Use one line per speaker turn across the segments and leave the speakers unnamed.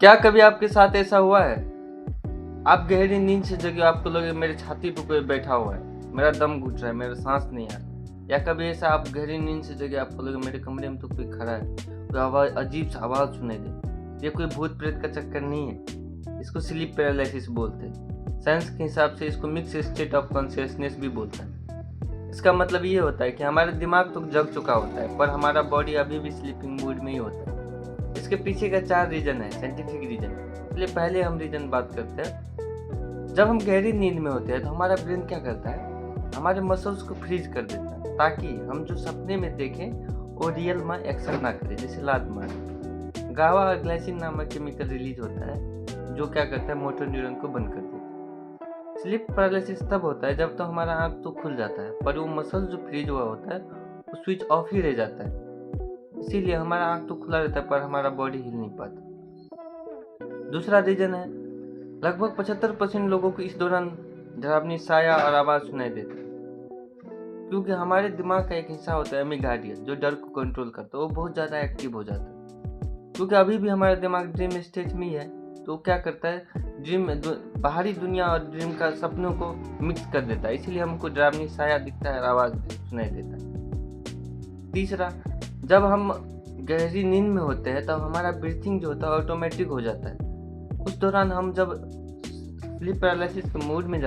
क्या कभी आपके साथ ऐसा हुआ है? आप गहरी नींद से जगे, आपको लगे मेरे छाती पे कोई बैठा हुआ है, मेरा दम घुट रहा है, मेरा सांस नहीं आ रहा। या कभी ऐसा आप गहरी नींद से जगे, आपको लगे मेरे कमरे में तो कोई खड़ा है, कोई आवाज, अजीब सा आवाज सुनाई दे। ये कोई भूत प्रेत का चक्कर नहीं है, इसको स्लीप पैरालिसिस बोलते हैं। साइंस के हिसाब से इसको मिक्स स्टेट ऑफ कॉन्शियसनेस भी बोलता है। इसका मतलब ये होता है कि हमारा दिमाग तो जग चुका होता है, पर हमारा बॉडी अभी भी स्लीपिंग मूड में ही होता है। इसके पीछे का 4 रीजन है, साइंटिफिक रीजन। इसलिए पहले हम रीजन बात करते हैं। जब हम गहरी नींद में होते हैं तो हमारा ब्रेन क्या करता है, हमारे मसल्स को फ्रीज कर देता है, ताकि हम जो सपने में देखें वो रियल में एक्शन ना करे, जैसे लात मारे। गावा और ग्लाइसिन नामक केमिकल रिलीज होता है, जो क्या करता है, मोटर न्यूरॉन को बंद कर देता है। स्लीप पैरालिसिस तब होता है जब तो हमारा आंख तो खुल जाता है, पर वो मसल जो फ्रीज हुआ होता है वो स्विच ऑफ ही रह जाता है। इसीलिए हमारा आंख तो खुला रहता है, पर हमारा बॉडी हिल नहीं पाता। दूसरा रीजन है, लगभग 75% लोगों को इस दौरान डरावनी साया और आवाज सुनाई देता है, क्योंकि हमारे दिमाग का एक हिस्सा होता है एमिग्डालिया, जो डर को कंट्रोल करता है, वो बहुत ज़्यादा एक्टिव हो जाता है। क्योंकि अभी भी हमारा दिमाग ड्रीम स्टेज में ही है, तो क्या करता है, बाहरी दुनिया और ड्रीम का सपनों को मिक्स कर देता है। इसीलिए हमको डरावनी साया दिखता है और आवाज सुनाई देता है। तीसरा, जब हम गहरी नींद में होते हैं तब हमारा ब्रीथिंग जो होता है ऑटोमेटिक हो जाता है। उस दौरान हम जब स्लीप पैरालिसिस के मूड में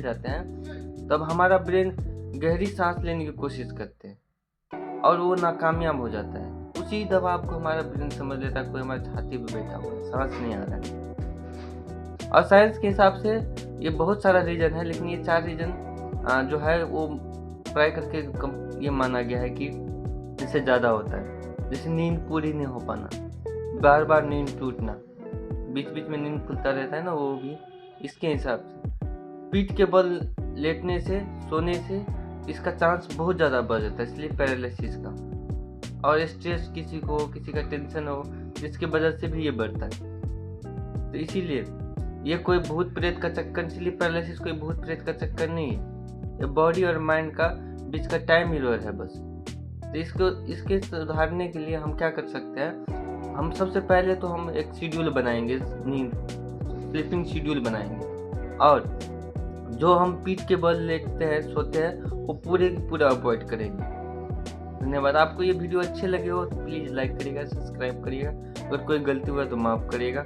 जाते हैं तब हमारा ब्रेन गहरी सांस लेने की कोशिश करते हैं और वो नाकामयाब हो जाता है। उसी दबाव को हमारा ब्रेन समझ लेता है कोई हमारे छाती पे बैठा हुआ है, सांस नहीं आ रहा है। और साइंस के हिसाब से ये बहुत सारा रीजन है, लेकिन ये 4 रीजन जो है वो ट्राई करके ये माना गया है कि इससे ज़्यादा होता है। जैसे नींद पूरी नहीं हो पाना, बार बार नींद टूटना, बीच बीच में नींद खुलता रहता है ना, वो भी इसके हिसाब से। पीठ के बल लेटने से, सोने से इसका चांस बहुत ज़्यादा बढ़ जाता है स्लीप पैरालिसिस का। और स्ट्रेस, किसी का टेंशन हो, जिसके वजह से भी ये बढ़ता है। तो इसीलिए ये कोई भूत प्रेत का चक्कर, स्लीप पैरालिसिस कोई भूत प्रेत का चक्कर नहीं है, ये बॉडी और माइंड का बीच का टाइम एरर है बस। तो इसके सुधारने के लिए हम क्या कर सकते हैं, हम सबसे पहले तो हम एक शेड्यूल बनाएंगे, स्लीपिंग शेड्यूल बनाएंगे, और जो हम पीठ के बल लेटते हैं, सोते हैं, वो पूरे की पूरा अवॉइड करेंगे। धन्यवाद। आपको ये वीडियो अच्छे लगे हो तो प्लीज़ लाइक करिएगा, सब्सक्राइब करिएगा, अगर कोई गलती हुआ तो माफ़ करिएगा।